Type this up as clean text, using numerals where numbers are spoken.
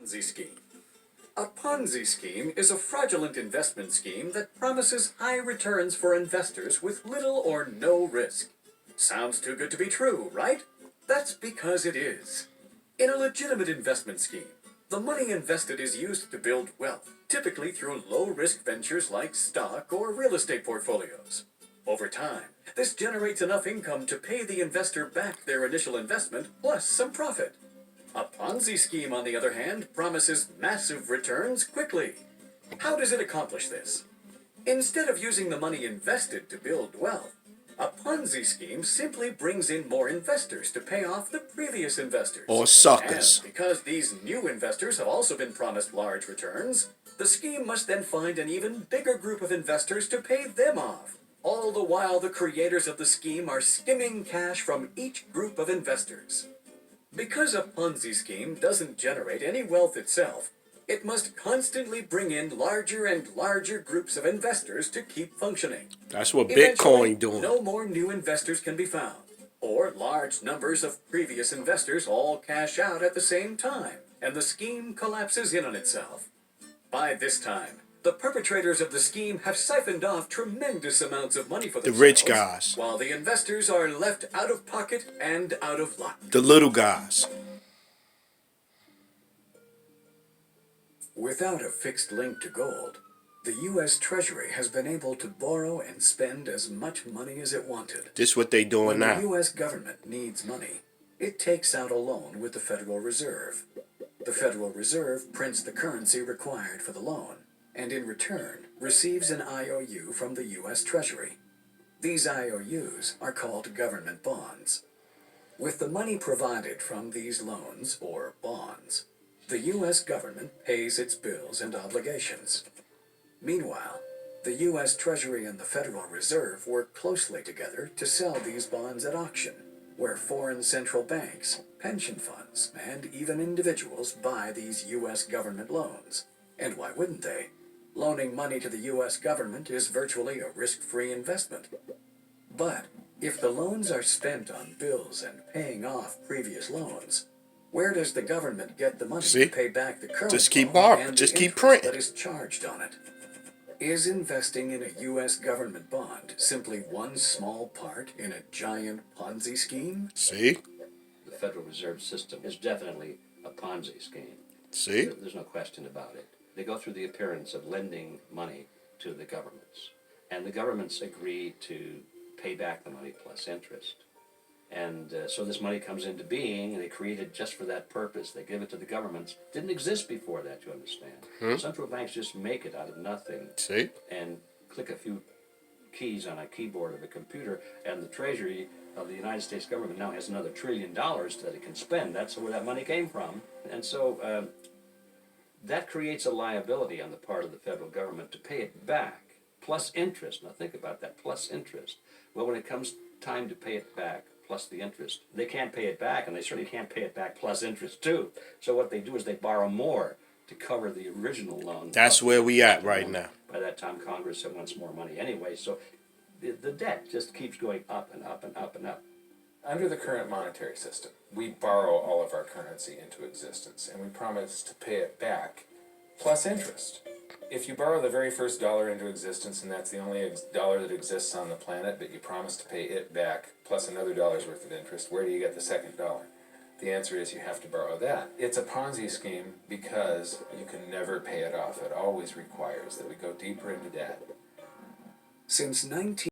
Ponzi scheme. A Ponzi scheme is a fraudulent investment scheme that promises high returns for investors with little or no risk. Sounds too good to be true, right? That's because it is. In a legitimate investment scheme, the money invested is used to build wealth, typically through low-risk ventures like stock or real estate portfolios. Over time, this generates enough income to pay the investor back their initial investment plus some profit. A Ponzi scheme, on the other hand, promises massive returns quickly. How does it accomplish this? Instead of using the money invested to build wealth, a Ponzi scheme simply brings in more investors to pay off the previous investors. Or suckers. And because these new investors have also been promised large returns, the scheme must then find an even bigger group of investors to pay them off. All the while, the creators of the scheme are skimming cash from each group of investors. Because a Ponzi scheme doesn't generate any wealth itself, it must constantly bring in larger and larger groups of investors to keep functioning. That's what Eventually, Bitcoin doing. no more new investors can be found, or large numbers of previous investors all cash out at the same time, and the scheme collapses in on itself. By this time, the perpetrators of the scheme have siphoned off tremendous amounts of money for The themselves, rich guys. while the investors are left out of pocket and out of luck. The little guys. Without a fixed link to gold, the U.S. Treasury has been able to borrow and spend as much money as it wanted. This what they doing When now. the U.S. government needs money, it takes out a loan with the Federal Reserve. The Federal Reserve prints the currency required for the loan, and in return receives an IOU from the U.S. Treasury. These IOUs are called government bonds. With the money provided from these loans, or bonds, the U.S. government pays its bills and obligations. Meanwhile, the U.S. Treasury and the Federal Reserve work closely together to sell these bonds at auction, where foreign central banks, pension funds, and even individuals buy these U.S. government loans. And why wouldn't they? Loaning money to the U.S. government is virtually a risk-free investment. But if the loans are spent on bills and paying off previous loans, where does the government get the money to pay back the current Just keep loan borrowing. and Just the keep interest printing. that is charged on it? Is investing in a U.S. government bond simply one small part in a giant Ponzi scheme? See? The Federal Reserve System is definitely a Ponzi scheme. See? There's no question about it. They go through the appearance of lending money to the governments, and the governments agree to pay back the money plus interest. And so this money comes into being, and they create it just for that purpose. They give it to the governments. Didn't exist before that, you understand. Central banks just make it out of nothing. See? And click a few keys on a keyboard of a computer, and the Treasury of the United States government now has another $1 trillion that it can spend. That's where that money came from. And so that creates a liability on the part of the federal government to pay it back, plus interest. Now think about that, plus interest. Well, when it comes time to pay it back, plus the interest, they can't pay it back, and they certainly can't pay it back plus interest too. So what they do is they borrow more to cover the original loan. That's where we at right now. By that time, Congress wants more money anyway, so the debt just keeps going up and up and up and up. Under the current monetary system, we borrow all of our currency into existence, and we promise to pay it back plus interest. If you borrow the very first dollar into existence, and that's the only dollar that exists on the planet, but you promise to pay it back plus another dollar's worth of interest, where do you get the second dollar? The answer is you have to borrow that. It's a Ponzi scheme because you can never pay it off. It always requires that we go deeper into debt. Since 19